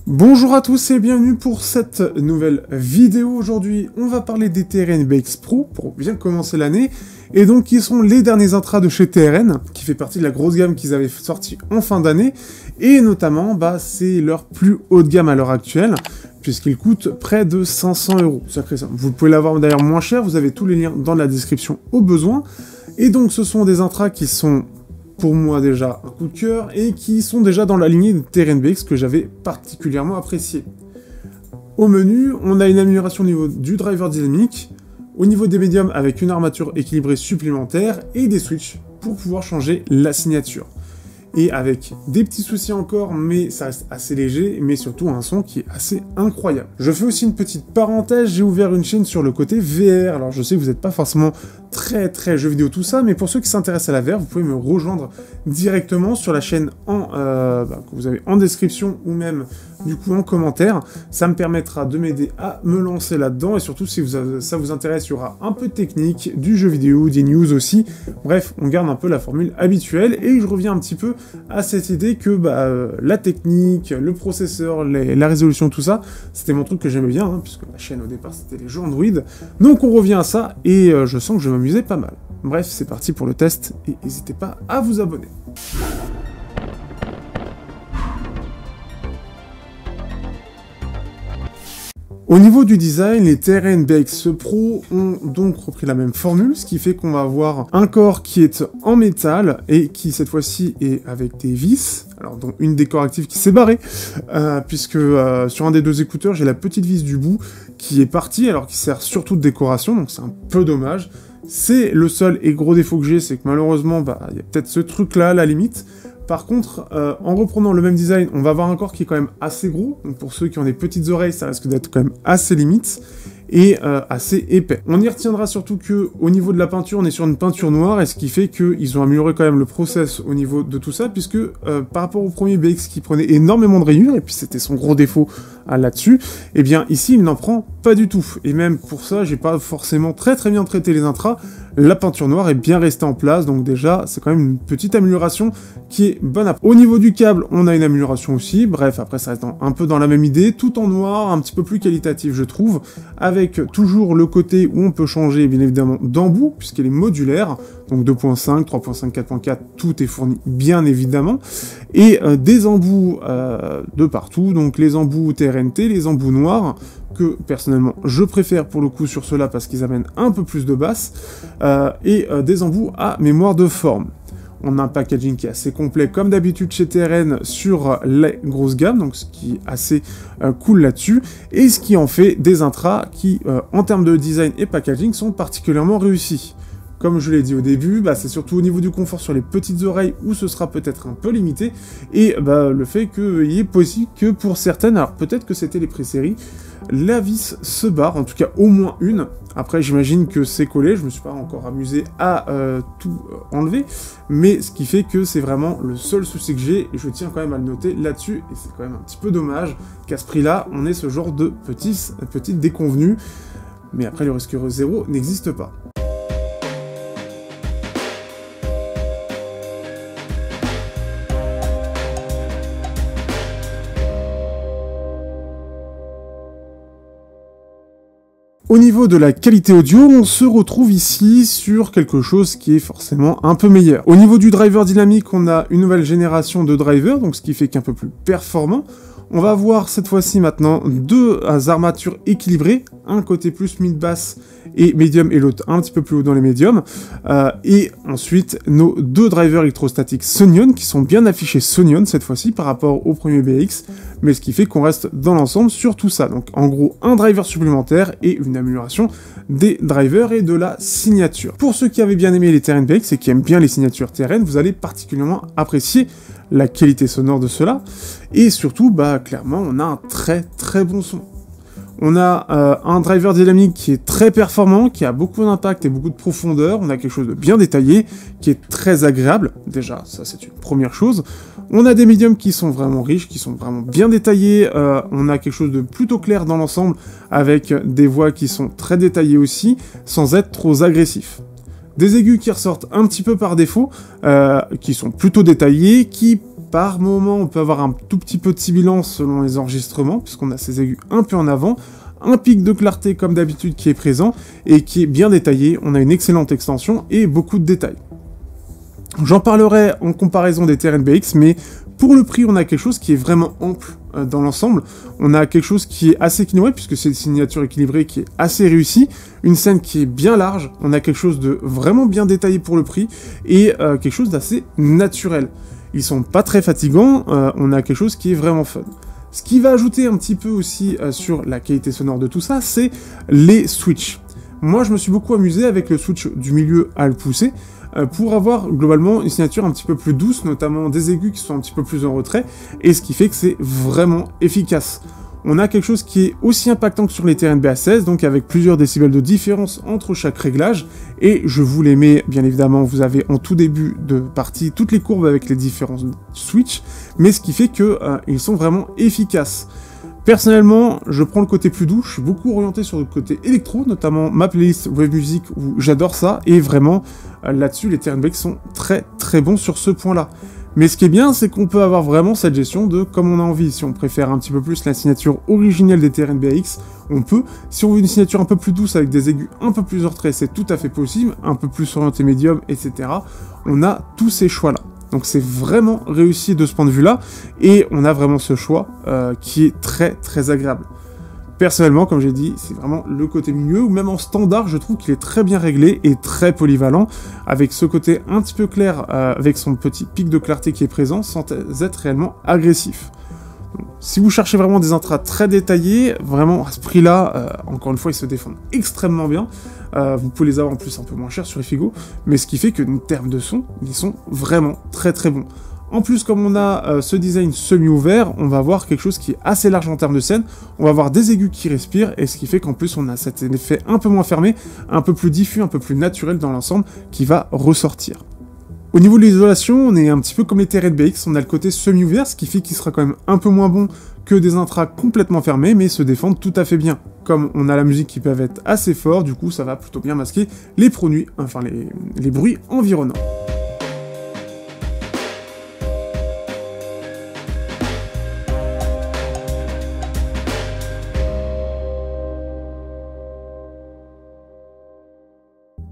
Bonjour à tous et bienvenue pour cette nouvelle vidéo. Aujourd'hui, on va parler des TRN BX Pro pour bien commencer l'année. Et donc, qui sont les derniers intras de chez TRN, qui fait partie de la grosse gamme qu'ils avaient sorti en fin d'année. Et notamment, c'est leur plus haute gamme à l'heure actuelle, puisqu'ils coûtent près de 500 €. Sacré ça. Vous pouvez l'avoir d'ailleurs moins cher, vous avez tous les liens dans la description au besoin. Et donc, ce sont des intras qui sont pour moi déjà un coup de cœur, et qui sont déjà dans la lignée de TRN BX que j'avais particulièrement apprécié. Au menu, on a une amélioration au niveau du driver dynamique, au niveau des médiums avec une armature équilibrée supplémentaire, et des switches pour pouvoir changer la signature. Et avec des petits soucis encore, mais ça reste assez léger, mais surtout un son qui est assez incroyable. Je fais aussi une petite parenthèse, j'ai ouvert une chaîne sur le côté VR, alors je sais que vous n'êtes pas forcément très jeux vidéo tout ça, mais pour ceux qui s'intéressent à la VR, vous pouvez me rejoindre directement sur la chaîne que vous avez en description ou même du coup en commentaire. Ça me permettra de m'aider à me lancer là-dedans, et surtout si ça vous intéresse, il y aura un peu de technique, du jeu vidéo, des news aussi. Bref, on garde un peu la formule habituelle, et je reviens un petit peu à cette idée que la technique, le processeur, la résolution, tout ça, c'était mon truc que j'aimais bien, puisque la chaîne au départ c'était les jeux Android. Donc on revient à ça, et je sens que je vais m'amuser pas mal. Bref, c'est parti pour le test, et n'hésitez pas à vous abonner. Au niveau du design, les TRN BX Pro ont donc repris la même formule, ce qui fait qu'on va avoir un corps qui est en métal et qui cette fois-ci est avec des vis, alors dont une des corps actives qui s'est barrée, puisque sur un des deux écouteurs, j'ai la petite vis du bout qui est partie, alors qui sert surtout de décoration, donc c'est un peu dommage. C'est le seul et gros défaut que j'ai, c'est que malheureusement, il y a peut-être ce truc-là à la limite. Par contre, en reprenant le même design, on va avoir un corps qui est quand même assez gros. Donc pour ceux qui ont des petites oreilles, ça risque d'être quand même assez limite et assez épais. On y retiendra surtout que au niveau de la peinture, on est sur une peinture noire, et ce qui fait qu'ils ont amélioré quand même le process au niveau de tout ça, puisque par rapport au premier BX qui prenait énormément de rayures, et puis c'était son gros défaut là-dessus, et bien ici il n'en prend pas du tout. Et même pour ça, j'ai pas forcément très bien traité les intras. La peinture noire est bien restée en place, donc déjà c'est quand même une petite amélioration qui est bonne. Au niveau du câble, on a une amélioration aussi. Bref, après ça reste un peu dans la même idée, tout en noir, un petit peu plus qualitatif je trouve, avec toujours le côté où on peut changer bien évidemment d'embout, puisqu'elle est modulaire, donc 2.5, 3.5, 4.4, tout est fourni bien évidemment, et des embouts de partout, donc les embouts TRNT, les embouts noirs, que personnellement je préfère pour le coup sur ceux-là parce qu'ils amènent un peu plus de basse, et des embouts à mémoire de forme. On a un packaging qui est assez complet comme d'habitude chez TRN sur les grosses gammes, donc ce qui est assez cool là-dessus, et ce qui en fait des intras qui, en termes de design et packaging, sont particulièrement réussis. Comme je l'ai dit au début, c'est surtout au niveau du confort sur les petites oreilles où ce sera peut-être un peu limité, et le fait qu'il est possible que pour certaines, alors peut-être que c'était les pré-séries, la vis se barre, en tout cas au moins une. Après j'imagine que c'est collé, je me suis pas encore amusé à tout enlever, mais ce qui fait que c'est vraiment le seul souci que j'ai, et je tiens quand même à le noter là-dessus, et c'est quand même un petit peu dommage qu'à ce prix-là, on ait ce genre de petites déconvenues, mais après le risque zéro n'existe pas. Au niveau de la qualité audio, on se retrouve ici sur quelque chose qui est forcément un peu meilleur. Au niveau du driver dynamique, on a une nouvelle génération de drivers, donc ce qui fait qu'un peu plus performant. On va avoir cette fois-ci maintenant deux armatures équilibrées, un côté plus mid-basse et médium et l'autre un petit peu plus haut dans les médiums, et ensuite nos deux drivers électrostatiques Sonion qui sont bien affichés Sonion cette fois-ci par rapport au premier BX, mais ce qui fait qu'on reste dans l'ensemble sur tout ça. Donc en gros un driver supplémentaire et une amélioration des drivers et de la signature. Pour ceux qui avaient bien aimé les TRN BX et qui aiment bien les signatures TRN, vous allez particulièrement apprécier la qualité sonore de cela, et surtout clairement on a un très bon son. On a un driver dynamique qui est très performant, qui a beaucoup d'impact et beaucoup de profondeur, on a quelque chose de bien détaillé, qui est très agréable, déjà ça c'est une première chose. On a des médiums qui sont vraiment riches, qui sont vraiment bien détaillés, on a quelque chose de plutôt clair dans l'ensemble, avec des voix qui sont très détaillées aussi, sans être trop agressifs. Des aigus qui ressortent un petit peu par défaut, qui sont plutôt détaillés, qui par moment, on peut avoir un tout petit peu de sibilance selon les enregistrements, puisqu'on a ces aigus un peu en avant, un pic de clarté comme d'habitude qui est présent, et qui est bien détaillé, on a une excellente extension et beaucoup de détails. J'en parlerai en comparaison des TRN BX, mais pour le prix, on a quelque chose qui est vraiment ample dans l'ensemble. On a quelque chose qui est assez équilibré, puisque c'est une signature équilibrée qui est assez réussie, une scène qui est bien large, on a quelque chose de vraiment bien détaillé pour le prix, et quelque chose d'assez naturel. Ils sont pas très fatigants, on a quelque chose qui est vraiment fun. Ce qui va ajouter un petit peu aussi sur la qualité sonore de tout ça, c'est les switches. Moi, je me suis beaucoup amusé avec le switch du milieu à le pousser, pour avoir globalement une signature un petit peu plus douce, notamment des aigus qui sont un petit peu plus en retrait, et ce qui fait que c'est vraiment efficace. On a quelque chose qui est aussi impactant que sur les TRN BA16, donc avec plusieurs décibels de différence entre chaque réglage, et je vous les mets, bien évidemment, vous avez en tout début de partie toutes les courbes avec les différents switches, mais ce qui fait que ils sont vraiment efficaces. Personnellement, je prends le côté plus doux, je suis beaucoup orienté sur le côté électro, notamment ma playlist Wave Music où j'adore ça, et vraiment, là-dessus, les TRN BX sont très très bons sur ce point-là. Mais ce qui est bien, c'est qu'on peut avoir vraiment cette gestion de comme on a envie. Si on préfère un petit peu plus la signature originelle des TRN BX, on peut. Si on veut une signature un peu plus douce avec des aigus un peu plus en retrait, c'est tout à fait possible, un peu plus orienté médium, etc. On a tous ces choix-là. Donc c'est vraiment réussi de ce point de vue-là, et on a vraiment ce choix qui est très très agréable. Personnellement, comme j'ai dit, c'est vraiment le côté milieu, ou même en standard, je trouve qu'il est très bien réglé et très polyvalent, avec ce côté un petit peu clair, avec son petit pic de clarté qui est présent, sans être réellement agressif. Donc, si vous cherchez vraiment des intras très détaillés, vraiment à ce prix-là, encore une fois, ils se défendent extrêmement bien. Vous pouvez les avoir en plus un peu moins cher sur Efigo, mais ce qui fait que, en termes de son, ils sont vraiment très très bons. En plus, comme on a ce design semi-ouvert, on va avoir quelque chose qui est assez large en termes de scène, on va avoir des aigus qui respirent, et ce qui fait qu'en plus on a cet effet un peu moins fermé, un peu plus diffus, un peu plus naturel dans l'ensemble, qui va ressortir. Au niveau de l'isolation, on est un petit peu comme les TRN BX, on a le côté semi-ouvert, ce qui fait qu'il sera quand même un peu moins bon que des intras complètement fermés, mais se défendent tout à fait bien. Comme on a la musique qui peut être assez fort, du coup ça va plutôt bien masquer les produits, enfin les bruits environnants.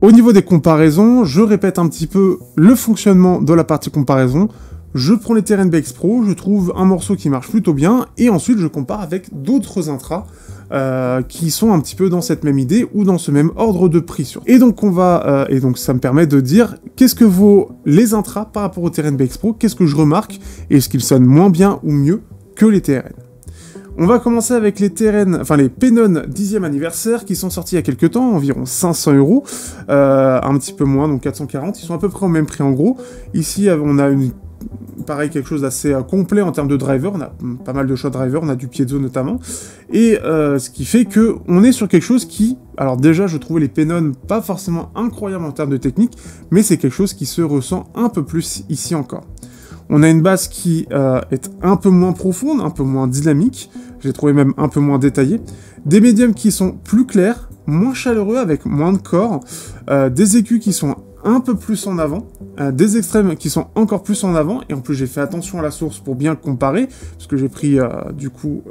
Au niveau des comparaisons, je répète un petit peu le fonctionnement de la partie comparaison. Je prends les TRN BX Pro, je trouve un morceau qui marche plutôt bien, et ensuite je compare avec d'autres intras qui sont un petit peu dans cette même idée ou dans ce même ordre de prix. Et donc ça me permet de dire qu'est-ce que vaut les intras par rapport aux TRN BX Pro, qu'est-ce que je remarque, et est-ce qu'ils sonnent moins bien ou mieux que les TRN. On va commencer avec les TRN, enfin les Penon 10e anniversaire qui sont sortis il y a quelques temps, environ 500 €, un petit peu moins, donc 440, ils sont à peu près au même prix en gros. Ici on a pareil, quelque chose d'assez complet en termes de driver, on a pas mal de choix de driver, on a du piezo notamment, et ce qui fait que on est sur quelque chose qui, alors déjà je trouvais les Penon pas forcément incroyables en termes de technique, mais c'est quelque chose qui se ressent un peu plus ici encore. On a une basse qui est un peu moins profonde, un peu moins dynamique, j'ai trouvé même un peu moins détaillée, des médiums qui sont plus clairs, moins chaleureux avec moins de corps, des aigus qui sont un peu plus en avant, des extrêmes qui sont encore plus en avant, et en plus j'ai fait attention à la source pour bien comparer, parce que j'ai pris du coup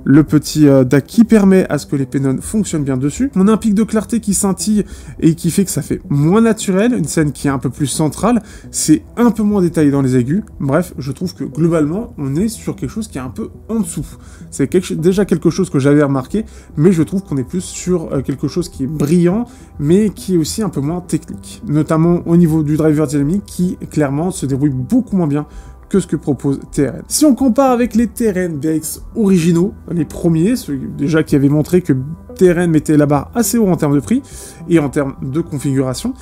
le petit DAC qui permet à ce que les Penon fonctionnent bien dessus. On a un pic de clarté qui scintille et qui fait que ça fait moins naturel, une scène qui est un peu plus centrale, c'est un peu moins détaillé dans les aigus, bref, je trouve que globalement, on est sur quelque chose qui est un peu en dessous. C'est déjà quelque chose que j'avais remarqué, mais je trouve qu'on est plus sur quelque chose qui est brillant, mais qui est aussi un peu moins technique, notamment au niveau du driver dynamique qui, clairement, se débrouille beaucoup moins bien que ce que propose TRN. Si on compare avec les TRN BX originaux, les premiers, ceux déjà qui avaient montré que TRN mettait la barre assez haut en termes de prix et en termes de configuration,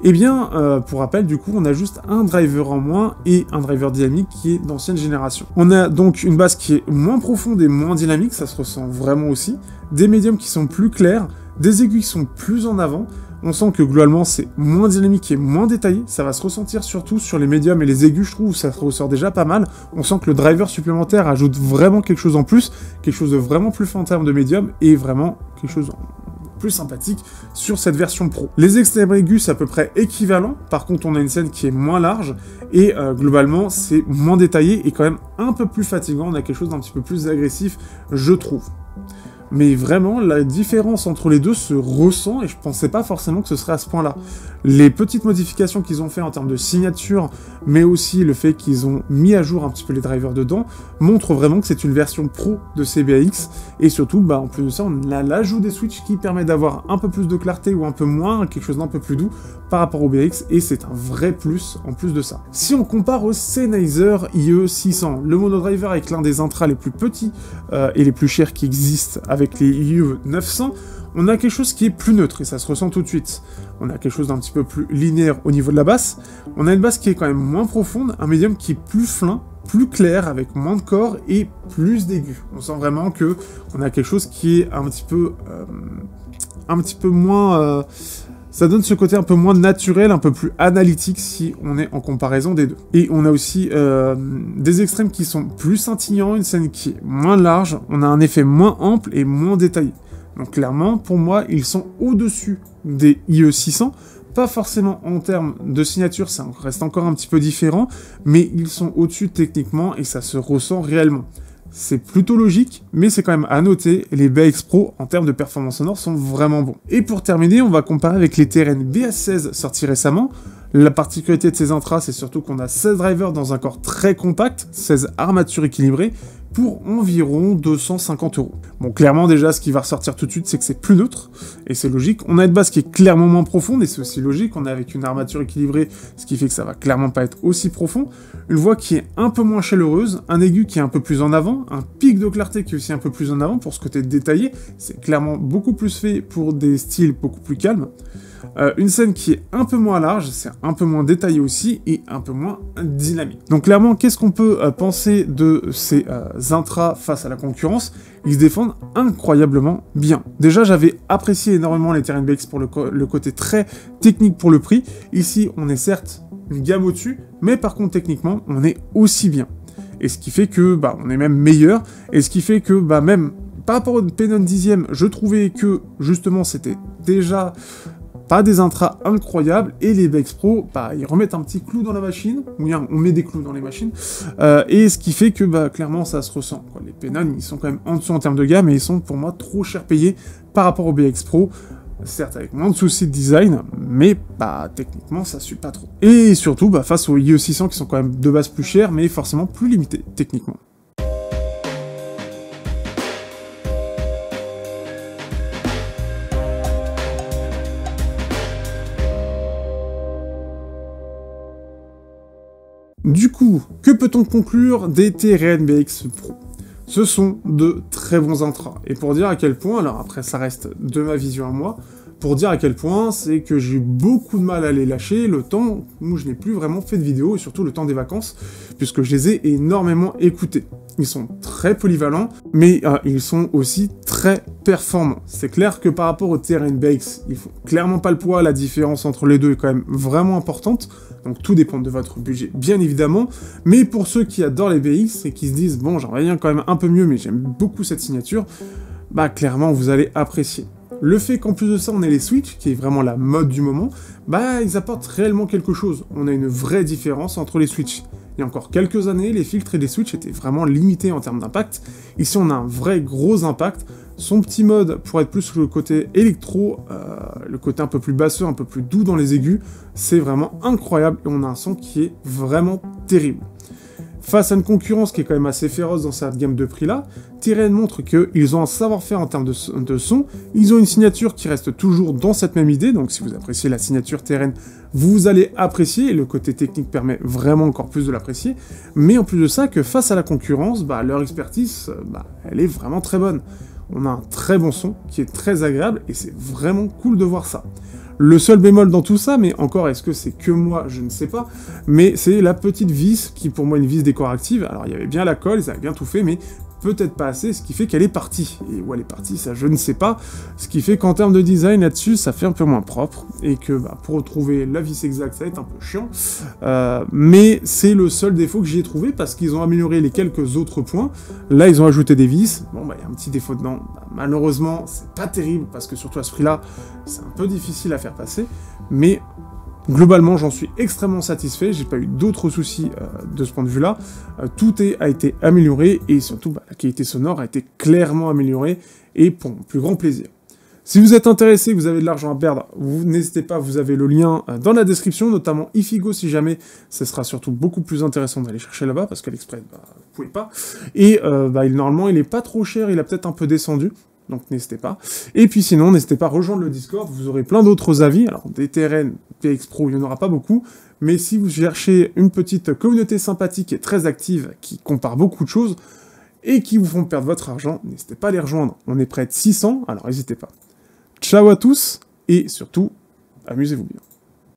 eh bien, pour rappel, du coup, on a juste un driver en moins et un driver dynamique qui est d'ancienne génération. On a donc une basse qui est moins profonde et moins dynamique, ça se ressent vraiment aussi, des médiums qui sont plus clairs, des aigus qui sont plus en avant. On sent que globalement c'est moins dynamique et moins détaillé, ça va se ressentir surtout sur les médiums et les aigus, je trouve, où ça ressort déjà pas mal. On sent que le driver supplémentaire ajoute vraiment quelque chose en plus, quelque chose de vraiment plus fin en termes de médium, et vraiment quelque chose plus sympathique sur cette version Pro. Les extrêmes aigus, c'est à peu près équivalent, par contre on a une scène qui est moins large, et globalement c'est moins détaillé, et quand même un peu plus fatigant, on a quelque chose d'un petit peu plus agressif, je trouve. Mais vraiment, la différence entre les deux se ressent, et je pensais pas forcément que ce serait à ce point-là. Les petites modifications qu'ils ont fait en termes de signature, mais aussi le fait qu'ils ont mis à jour un petit peu les drivers dedans, montrent vraiment que c'est une version pro de CBAX, et surtout, en plus de ça, on a l'ajout des switches qui permet d'avoir un peu plus de clarté ou un peu moins, quelque chose d'un peu plus doux par rapport au BX, et c'est un vrai plus en plus de ça. Si on compare au Sennheiser IE600, le monodriver avec l'un des intras les plus petits et les plus chers qui existent avec les IE900, on a quelque chose qui est plus neutre, et ça se ressent tout de suite. On a quelque chose d'un petit peu plus linéaire au niveau de la basse, on a une basse qui est quand même moins profonde, un médium qui est plus fin, plus clair, avec moins de corps et plus d'aigus. On sent vraiment que on a quelque chose qui est un petit peu moins... ça donne ce côté un peu moins naturel, un peu plus analytique si on est en comparaison des deux. Et on a aussi des extrêmes qui sont plus scintillants, une scène qui est moins large, on a un effet moins ample et moins détaillé. Donc clairement, pour moi, ils sont au-dessus des IE600, pas forcément en termes de signature, ça reste encore un petit peu différent, mais ils sont au-dessus techniquement et ça se ressent réellement. C'est plutôt logique, mais c'est quand même à noter, les BX Pro en termes de performance sonore sont vraiment bons. Et pour terminer, on va comparer avec les TRN BA16 sortis récemment. La particularité de ces intras, c'est surtout qu'on a 16 drivers dans un corps très compact, 16 armatures équilibrées, pour environ 250 €. Bon, clairement, déjà, ce qui va ressortir tout de suite, c'est que c'est plus neutre, et c'est logique. On a une basse qui est clairement moins profonde, et c'est aussi logique. On est avec une armature équilibrée, ce qui fait que ça va clairement pas être aussi profond. Une voix qui est un peu moins chaleureuse, un aigu qui est un peu plus en avant, un pic de clarté qui est aussi un peu plus en avant pour ce côté détaillé. C'est clairement beaucoup plus fait pour des styles beaucoup plus calmes. Une scène qui est un peu moins large, c'est un peu moins détaillé aussi, et un peu moins dynamique. Donc clairement, qu'est-ce qu'on peut penser de ces intras face à la concurrence? Ils se défendent incroyablement bien. Déjà, j'avais apprécié énormément les TRN BX pour le côté très technique pour le prix. Ici, on est certes une gamme au-dessus, mais par contre, techniquement, on est aussi bien. Et ce qui fait que, on est même meilleur, et ce qui fait que, même par rapport au Penon 10e, je trouvais que, justement, c'était déjà... pas des intras incroyables, et les BX Pro, ils remettent un petit clou dans la machine, ou bien on met des clous dans les machines, et ce qui fait que, clairement, ça se ressent, quoi. Les Penon, ils sont quand même en dessous en termes de gamme, et ils sont, pour moi, trop cher payés par rapport aux BX Pro, certes avec moins de soucis de design, mais, techniquement, ça suit pas trop. Et surtout, face aux IE600, qui sont quand même de base plus chers, mais forcément plus limités, techniquement. Du coup, que peut-on conclure des TRN BX Pro? Ce sont de très bons intras. Et pour dire à quel point, alors après ça reste de ma vision à moi, pour dire à quel point, c'est que j'ai eu beaucoup de mal à les lâcher le temps où je n'ai plus vraiment fait de vidéos, et surtout le temps des vacances, puisque je les ai énormément écoutés. Ils sont très polyvalents, mais ils sont aussi très performants. C'est clair que par rapport au TRN BX, ils font clairement pas le poids, la différence entre les deux est quand même vraiment importante, donc tout dépend de votre budget, bien évidemment, mais pour ceux qui adorent les BX et qui se disent « bon, j'aimerais bien quand même un peu mieux, mais j'aime beaucoup cette signature », clairement, vous allez apprécier. Le fait qu'en plus de ça, on ait les switches, qui est vraiment la mode du moment, ils apportent réellement quelque chose. On a une vraie différence entre les switches. Il y a encore quelques années, les filtres et les switches étaient vraiment limités en termes d'impact. Ici, on a un vrai gros impact. Son petit mode, pour être plus sur le côté électro, le côté un peu plus basseux, un peu plus doux dans les aigus, c'est vraiment incroyable, et on a un son qui est vraiment terrible. Face à une concurrence qui est quand même assez féroce dans cette gamme de prix-là, TRN montre qu'ils ont un savoir-faire en termes de son, ils ont une signature qui reste toujours dans cette même idée, donc si vous appréciez la signature TRN, vous allez apprécier, et le côté technique permet vraiment encore plus de l'apprécier, mais en plus de ça, que face à la concurrence, leur expertise, elle est vraiment très bonne. On a un très bon son, qui est très agréable, et c'est vraiment cool de voir ça. Le seul bémol dans tout ça, mais encore, est-ce que c'est que moi? Je ne sais pas, mais c'est la petite vis, qui pour moi est une vis décorative. Alors il y avait bien la colle, ils avaient bien tout fait, mais peut-être pas assez, ce qui fait qu'elle est partie. Et où elle est partie, ça je ne sais pas. Ce qui fait qu'en termes de design là-dessus, ça fait un peu moins propre, et que pour retrouver la vis exacte, ça va être un peu chiant. Mais c'est le seul défaut que j'ai trouvé, parce qu'ils ont amélioré les quelques autres points. Là, ils ont ajouté des vis. Bon, il y a un petit défaut dedans. Malheureusement, c'est pas terrible, parce que surtout à ce prix-là, c'est un peu difficile à faire passer. Mais globalement, j'en suis extrêmement satisfait, j'ai pas eu d'autres soucis de ce point de vue-là. Tout a été amélioré, et surtout, la qualité sonore a été clairement améliorée, et pour mon plus grand plaisir. Si vous êtes intéressé, que vous avez de l'argent à perdre, n'hésitez pas, vous avez le lien dans la description, notamment Ifigo si jamais, ce sera surtout beaucoup plus intéressant d'aller chercher là-bas, parce qu'à l'Express, vous pouvez pas. Et normalement, il est pas trop cher, il a peut-être un peu descendu, donc n'hésitez pas. Et puis sinon, n'hésitez pas à rejoindre le Discord, vous aurez plein d'autres avis. Alors, des TRN, PX Pro, il n'y en aura pas beaucoup, mais si vous cherchez une petite communauté sympathique et très active, qui compare beaucoup de choses, et qui vous font perdre votre argent, n'hésitez pas à les rejoindre. On est près de 600, alors n'hésitez pas. Ciao à tous, et surtout, amusez-vous bien.